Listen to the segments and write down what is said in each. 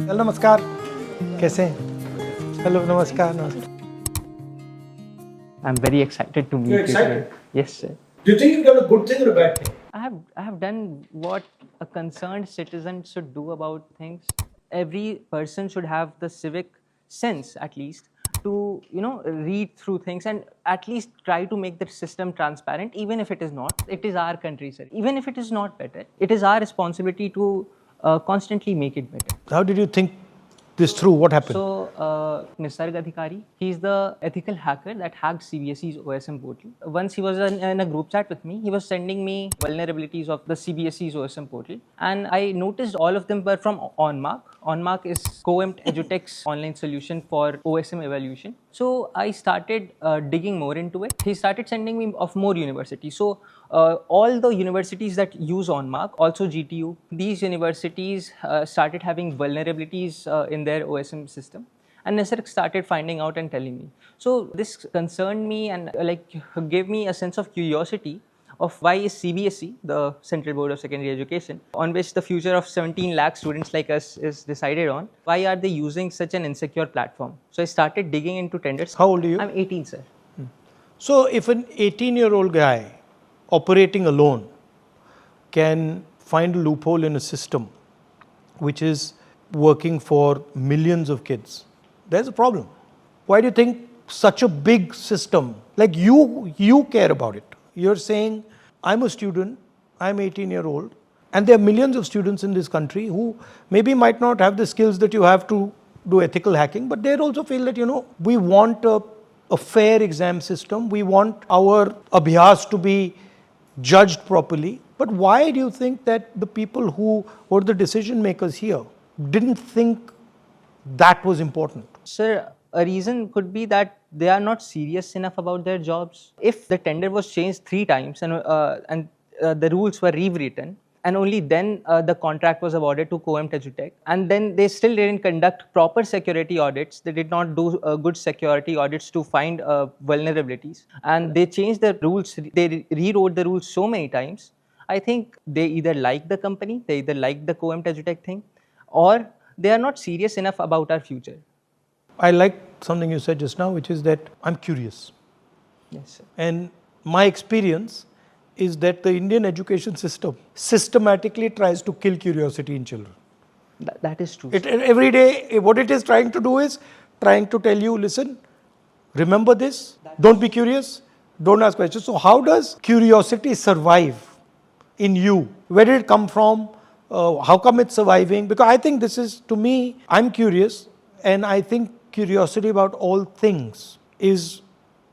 Hello नमस्कार, कैसे हैं? हेलो नमस्कार नमस्कार. I'm very excited to meet You're you excited? today. Yes, sir. Do you think you've done a good thing or a bad thing? I have done what a concerned citizen should do about things. Every person should have the civic sense, at least, to read through things and at least try to make the system transparent, even if it is not. It is our country, sir. Even if it is not better, it is our responsibility to constantly make it better. How did you think this through? What happened? So, Nisarg Adhikari, he's the ethical hacker that hacked CBSE's OSM portal. Once he was in a group chat with me, he was sending me vulnerabilities of the CBSE's OSM portal. And I noticed all of them were from OnMark. OnMark is COEMT EduTech's online solution for OSM evaluation. So I started digging more into it. He started sending me of more universities. So all the universities that use OnMark, also GTU, these universities started having vulnerabilities in their OSM system. And Nisarg started finding out and telling me. So this concerned me and gave me a sense of curiosity of why is CBSE, the Central Board of Secondary Education, on which the future of 17 lakh students like us is decided on, why are they using such an insecure platform? So I started digging into tenders. How old are you? I'm 18, sir. So if an 18-year-old guy operating alone can find a loophole in a system which is working for millions of kids, there's a problem. Why do you think such a big system, like you care about it? You're saying, I'm a student, I'm 18-year-old, and there are millions of students in this country who maybe might not have the skills that you have to do ethical hacking, but they also feel that, we want a fair exam system, we want our abhyas to be judged properly. But why do you think that the people who were the decision makers here didn't think that was important? Sir, a reason could be that they are not serious enough about their jobs. If the tender was changed 3 times and the rules were rewritten, and only then the contract was awarded to COEMT EduTech, and then they still didn't conduct proper security audits. They did not do good security audits to find vulnerabilities, and they changed the rules. They rewrote the rules so many times. I think they either like the company, they either like the COEMT EduTech thing, or they are not serious enough about our future. I like something you said just now, which is that I'm curious. Yes, sir. And my experience is that the Indian education system systematically tries to kill curiosity in children. That is true. Every day, what it is trying to do is trying to tell you, listen, remember this, don't be curious, don't ask questions. So how does curiosity survive in you? Where did it come from? How come it's surviving? Because I think this is, to me, I'm curious, and I think curiosity about all things is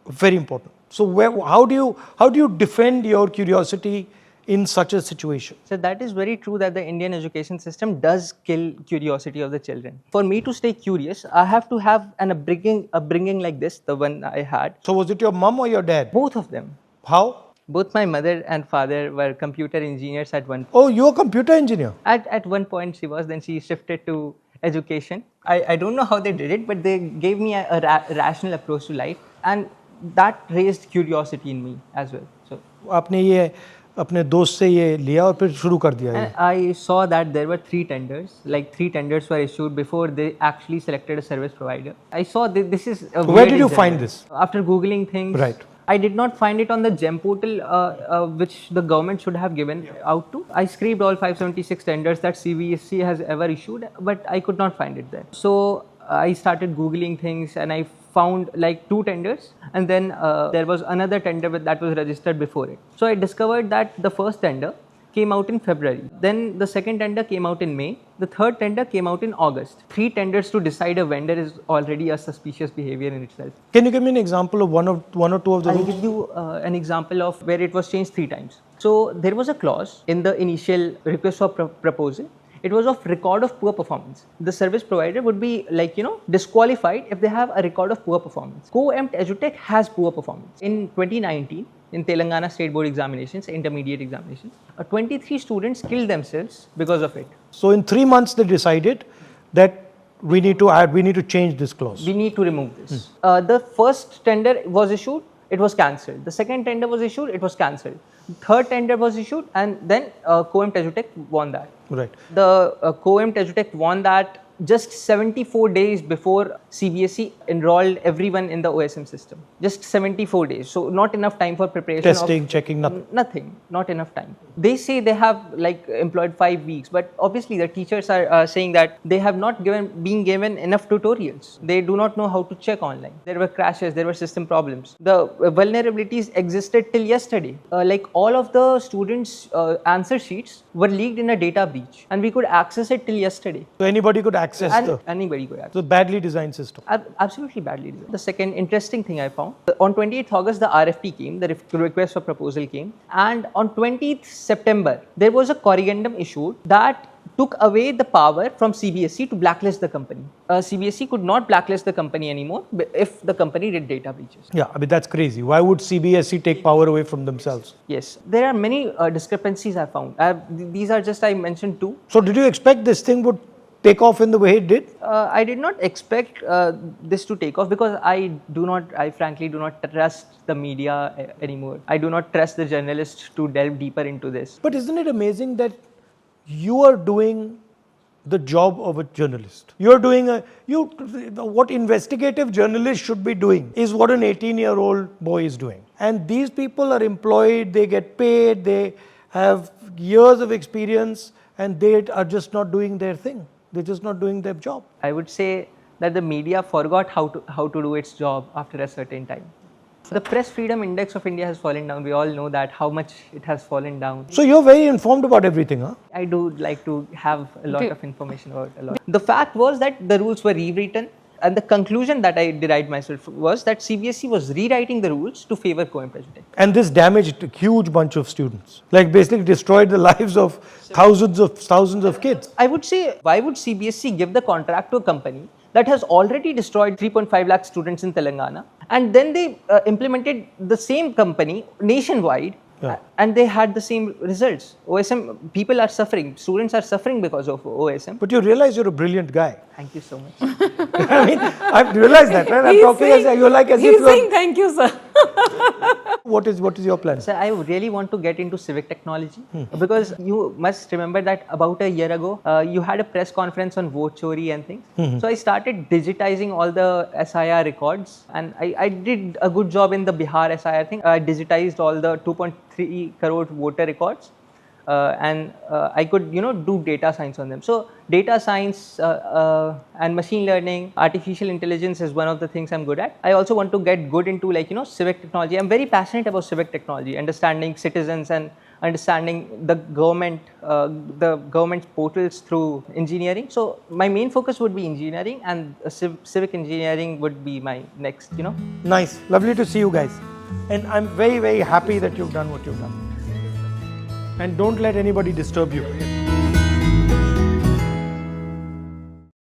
very important. So how do you defend your curiosity in such a situation? So that is very true that the Indian education system does kill curiosity of the children. For me to stay curious, I have to have an upbringing like this, the one I had. So was it your mom or your dad? Both of them. How? Both my mother and father were computer engineers at one point. Oh, you're a computer engineer? At one point she was, then she shifted to education. I don't know how they did it, but they gave me a rational approach to life, and that raised curiosity in me as well. So आपने ये अपने दोस्त से ये लिया और फिर शुरू कर दिया ये? I saw that there were 3 tenders. Like 3 tenders were issued before they actually selected a service provider. I saw this is a Where did you find this? After Googling things. Right. I did not find it on the GEM portal, which the government should have given out to. I scraped all 576 tenders that CBSE has ever issued, but I could not find it there. So I started Googling things and I found like 2 tenders, and then there was another tender that was registered before it. So I discovered that the first tender came out in February. Then the second tender came out in May. The third tender came out in August. 3 tenders to decide a vendor is already a suspicious behavior in itself. Can you give me an example of one or two of the I'll rules? give you an example of where it was changed 3 times. So there was a clause in the initial request for proposal. It was of record of poor performance. The service provider would be disqualified if they have a record of poor performance. COEMT EduTech has poor performance. In 2019, in Telangana State Board examinations, intermediate examinations, 23 students killed themselves because of it. So in 3 months they decided that we need to change this clause. We need to remove this. The first tender was issued, it was cancelled. The second tender was issued, it was cancelled. The third tender was issued, and then COEMT EduTech won that. Right. The COEMT EduTech won that just 74 days before CBSE enrolled everyone in the OSM system. Just 74 days. So not enough time for preparation. Testing, checking, nothing. Nothing. Not enough time. They say they have like employed 5 weeks, but obviously the teachers are saying that they have not been given enough tutorials. They do not know how to check online. There were crashes, there were system problems. The vulnerabilities existed till yesterday. Like all of the students' answer sheets were leaked in a data breach, and we could access it till yesterday. So anybody could access Anybody could access. So badly designed system. Absolutely badly designed. The second interesting thing I found, on 28th August, the RFP came, the request for proposal came, and on 20th September, there was a corrigendum issued that took away the power from CBSE to blacklist the company. CBSE could not blacklist the company anymore if the company did data breaches. Yeah, I mean, that's crazy. Why would CBSE take power away from themselves? Yes, there are many discrepancies I found. These are just, I mentioned two. So did you expect this thing would take off in the way it did? I did not expect this to take off because I frankly do not trust the media anymore. I do not trust the journalists to delve deeper into this. But isn't it amazing that you are doing the job of a journalist? You're doing what investigative journalists should be doing is what an 18-year-old boy is doing. And these people are employed, they get paid, they have years of experience, and they are just not doing their thing. They're just not doing their job. I would say that the media forgot how to do its job after a certain time. The press freedom index of India has fallen down. We all know that, how much it has fallen down. So you're very informed about everything, huh? I do like to have a lot of information about a lot. The fact was that the rules were rewritten, and the conclusion that I derived myself was that CBSE was rewriting the rules to favor co-employment. And this damaged a huge bunch of students, like basically destroyed the lives of thousands of kids. I would say, why would CBSE give the contract to a company that has already destroyed 3.5 lakh students in Telangana, and then they implemented the same company nationwide, and they had the same results? OSM, people are suffering, students are suffering because of OSM. But you realize you're a brilliant guy. Thank you so much. I mean, I've realized that, right? I'm talking as you're like as if you're saying thank you, sir. What is your plan? So I really want to get into civic technology because you must remember that about a year ago, you had a press conference on vote chori and things. So I started digitizing all the SIR records, and I did a good job in the Bihar SIR thing. I digitized all the 2.3 crore voter records. And I could, do data science on them. So data science and machine learning, artificial intelligence is one of the things I'm good at. I also want to get good into civic technology. I'm very passionate about civic technology, understanding citizens and understanding the government's portals through engineering. So my main focus would be engineering, and civic engineering would be my next, Nice. Lovely to see you guys. And I'm very, very happy that you've done what you've done. And don't let anybody disturb you.